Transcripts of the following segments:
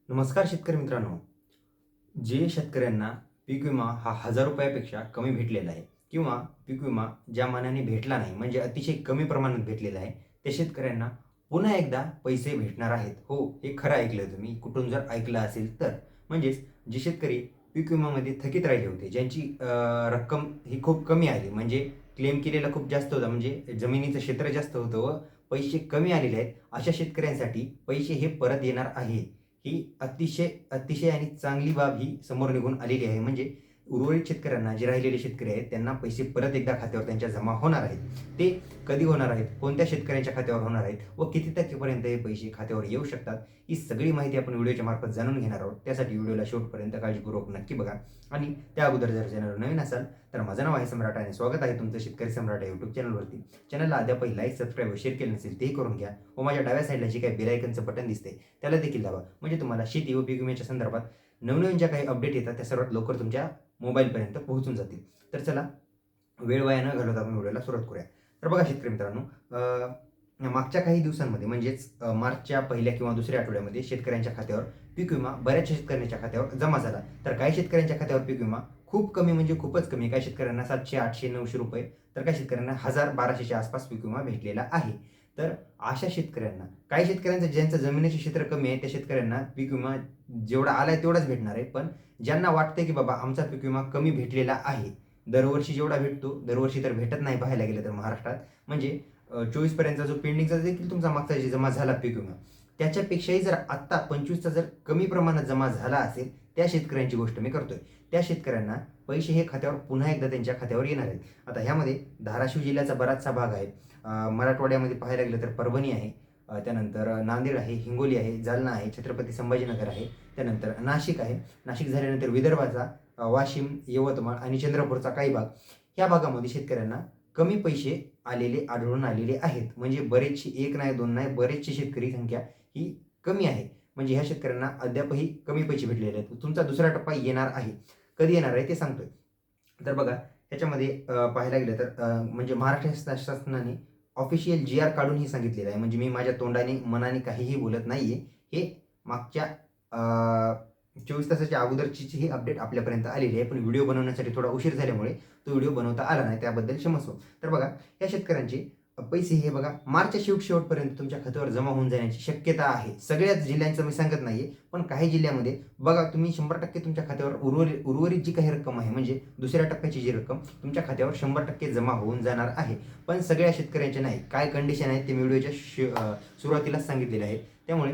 नमस्कार शेतकरी मित्रांनो. जे शेतकऱ्यांना पीक विमा हा 1000 रुपयापेक्षा कमी भेटलेला आहे किंवा पीक विमा ज्या मानाने भेटला नाही म्हणजे अतिशय कमी प्रमाणात भेटलेला आहे, त्या शेतकऱ्यांना पुन्हा एकदा पैसे भेटणार आहेत. हो, हे खरं ऐकलं तुम्ही. कुठून जर ऐकलं असेल तर. म्हणजेच जे शेतकरी पीक विम्यामध्ये थकीत राहिले होते, ज्यांची रक्कम ही खूप कमी आली म्हणजे क्लेम केलेला खूप जास्त होता म्हणजे जमिनीचं क्षेत्र जास्त होतं व पैसे कमी आलेले आहेत, अशा शेतकऱ्यांसाठी पैसे हे परत येणार आहे. ही अतिशय, अतिशय आणि चांगली बाब ही समोर निघून आलेली आहे. म्हणजे उर्वरित शेतकऱ्यांना, जे राहिलेले शेतकरी आहेत, त्यांना पैसे परत एकदा खात्यावर त्यांच्या जमा होणार आहेत. ते कधी होणार आहेत, कोणत्या शेतकऱ्यांच्या खात्यावर होणार आहेत व किती टक्केपर्यंत हे पैसे खात्यावर येऊ शकतात, ही सगळी माहिती आपण व्हिडिओच्या मार्फत जाणून घेणार आहोत. त्यासाठी व्हिडिओला शेवटपर्यंत काळजीपूर्वक नक्की बघा. आणि त्या अगोदर जर चॅनलवर नवीन असाल तर माझं नाव आहे सम्राट आणि स्वागत आहे तुमचं शेतकरी सम्राट या यूट्यूब चॅनलवरती. चॅनलला अद्यापही लाईक, सबस्क्राईब व शेअर केलं नसेल तेही करून घ्या व माझ्या डाव्या साईडला जे काही बेल आयकनचं बटन दिसते त्याला देखील दाबा. म्हणजे तुम्हाला शेती व पीक विम्याच्या संदर्भात नवनवीन ज्या काही अपडेट येतात त्या सर्वात लवकर तुमच्या मोबाईलपर्यंत पोहोचून जातील. तर चला, वेळ वाया न घालवता आपण व्हिडिओला सुरुवात करूया. तर बघा शेतकरी मित्रांनो, मागच्या काही दिवसांमध्ये म्हणजेच मार्चच्या पहिल्या किंवा दुसऱ्या आठवड्यामध्ये शेतकऱ्यांच्या खात्यावर पीक विमा बऱ्याचशा शेतकऱ्यांच्या खात्यावर जमा झाला. तर काही शेतकऱ्यांच्या खात्यावर पीक विमा खूप कमी म्हणजे खूपच कमी, काही शेतकऱ्यांना 700, 800, 900 रुपये, तर काही शेतकऱ्यांना 1000, 1200च्या आसपास पीक विमा भेटलेला आहे. तर अशा शेतकऱ्यांना, काही शेतकऱ्यांचं ज्यांचं जमिनीचे क्षेत्र कमी आहे त्या शेतकऱ्यांना पीक विमा जेवढा आलाय तेवढाच भेटणार आहे. पण ज्यांना वाटतंय की बाबा आमचा पीक विमा कमी भेटलेला आहे, दरवर्षी जेवढा भेटतो, दरवर्षी तर भेटत नाही पाहायला गेलं तर महाराष्ट्रात. म्हणजे 24 पर्यंतचा जो पेंडिंगचा देखील तुमचा मागचा जे जमा झाला पीक विमा, त्याच्यापेक्षाही जर आत्ता 25चा जर कमी प्रमाणात जमा झाला असेल, त्या शेतकऱ्यांची गोष्ट मी करतोय. त्या शेतकऱ्यांना पैसे हे खात्यावर पुन्हा एकदा त्यांच्या खात्यावर येणार आहेत. आता ह्यामध्ये धाराशिव जिल्ह्याचा बराचसा भाग आहे. मराठवाड्यामध्ये पाहायला गेलं तर परभणी आहे, त्यानंतर नांदेड आहे, हिंगोली आहे, जालना आहे, छत्रपती संभाजीनगर आहे, त्यानंतर नाशिक आहे. नाशिक झाल्यानंतर विदर्भाचा वाशिम, यवतमाळ आणि चंद्रपूरचा काही भाग, ह्या भागामध्ये शेतकऱ्यांना कमी पैसे आढळून आलेले आहेत. म्हणजे बरेचसे, एक नाही दोन नाही, बरेचसे शेतकरी संख्या ही कमी आहे. म्हणजे ह्या शेतकऱ्यांना अद्यापही कमी पैसे भेटलेले आहेत. तुमचा दुसरा टप्पा येणार आहे. कधी येणार आहे ते सांगतोय. तर बघा, ह्याच्यामध्ये पाहायला गेलं तर म्हणजे महाराष्ट्र शासनाने ऑफिशियल जी-आर काढून सांगितलेलं आहे. म्हणजे मी माझ्या तोंडाने, मनाने काहीही बोलत नाहीये. हे मागच्या 24 तासाच्या अगोदरची ही अपडेट आपल्यापर्यंत आलेली आहे. पण व्हिडिओ बनवण्यासाठी थोडा उशीर झाल्यामुळे तो व्हिडिओ बनवता आला नाही, त्याबद्दल क्षमस्व. तर बघा, या शेतकऱ्यांचे पैसे हे बघा मार्चच्या शेवटपर्यंत तुमच्या खात्यावर जमा होऊन जाण्याची शक्यता आहे. सगळ्याच जिल्ह्यांचं मी सांगत नाहीये, पण काही जिल्ह्यामध्ये बघा तुम्ही 100% तुमच्या खात्यावर उर्वरित जी काही रक्कम आहे म्हणजे दुसऱ्या टप्प्याची जी रक्कम तुमच्या खात्यावर 100% जमा होऊन जाणार आहे. पण सगळ्या शेतकऱ्यांचे नाही. काय कंडिशन आहेत ते मी व्हिडिओच्या सुरुवातीलाच सांगितलेले आहेत. त्यामुळे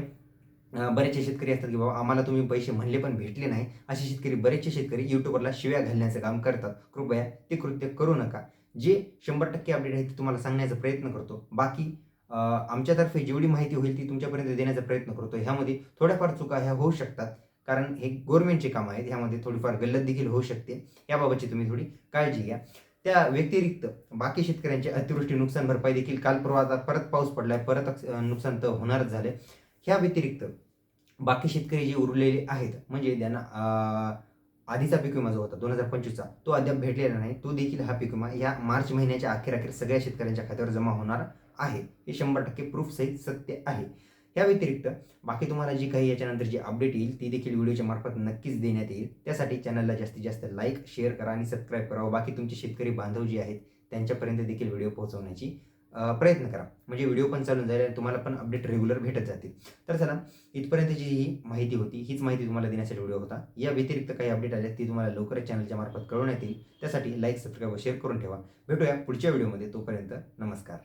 बरेचसे शेतकरी असतात की बाबा आम्हाला तुम्ही पैसे म्हणले पण भेटले नाही. असे शेतकरी, बरेचसे शेतकरी यूट्यूबरला शिव्या घालण्याचं काम करतात. कृपया ते कृत्य करू नका. जे 100% अपडेट आहे ते तुम्हाला सांगण्याचा प्रयत्न करतो. बाकी आमच्यातर्फे जेवढी माहिती होईल ती तुमच्यापर्यंत देण्याचा प्रयत्न करतो. ह्यामध्ये थोड्याफार चुका ह्या होऊ शकतात. कारण हे गव्हर्नमेंटचे काम आहेत. ह्यामध्ये थोडीफार गल्लत देखील होऊ शकते. याबाबतची तुम्ही थोडी काळजी घ्या. त्या व्यतिरिक्त बाकी शेतकऱ्यांचे अतिवृष्टी नुकसान भरपाई देखील, काल परवा आता परत पाऊस पडलाय, परत नुकसान तर होणारच झाले. ह्या व्यतिरिक्त बाकी शेतकरी जे उरलेले आहेत म्हणजे ज्यांना आधीचा पीक विमा जो होता 2025चा तो अद्याप भेटलेला नाही, तो देखील हा पीक विमा या मार्च महिन्याच्या अखेर सगळ्या शेतकऱ्यांच्या खात्यावर जमा होणार आहे. हे 100% प्रूफ सहित सत्य आहे. या व्यतिरिक्त बाकी तुम्हाला जी काही याच्यानंतर जी अपडेट येईल ती देखील व्हिडिओच्या मार्फत नक्कीच देण्यात येईल. त्यासाठी चॅनलला जास्तीत जास्त लाईक, शेअर करा आणि सबस्क्राईब करा. बाकी तुमचे शेतकरी बांधव जे आहेत त्यांच्यापर्यंत देखील व्हिडिओ पोहोचवण्याची प्रयत्न करा. म्हणजे व्हिडिओ पण चालून जाईल आणि तुम्हाला पण अपडेट रेग्युलर भेटत जातील. तर चला, इथपर्यंतची ही माहिती होती. हीच माहिती तुम्हाला देण्यासाठी व्हिडिओ होता. या व्यतिरिक्त काही अपडेट आले ती तुम्हाला लवकरच चॅनलच्या मार्फत कळवण्यात येईल. त्यासाठी लाईक, सबस्क्राईब व शेअर करून ठेवा. भेटूया पुढच्या व्हिडिओमध्ये. तोपर्यंत नमस्कार.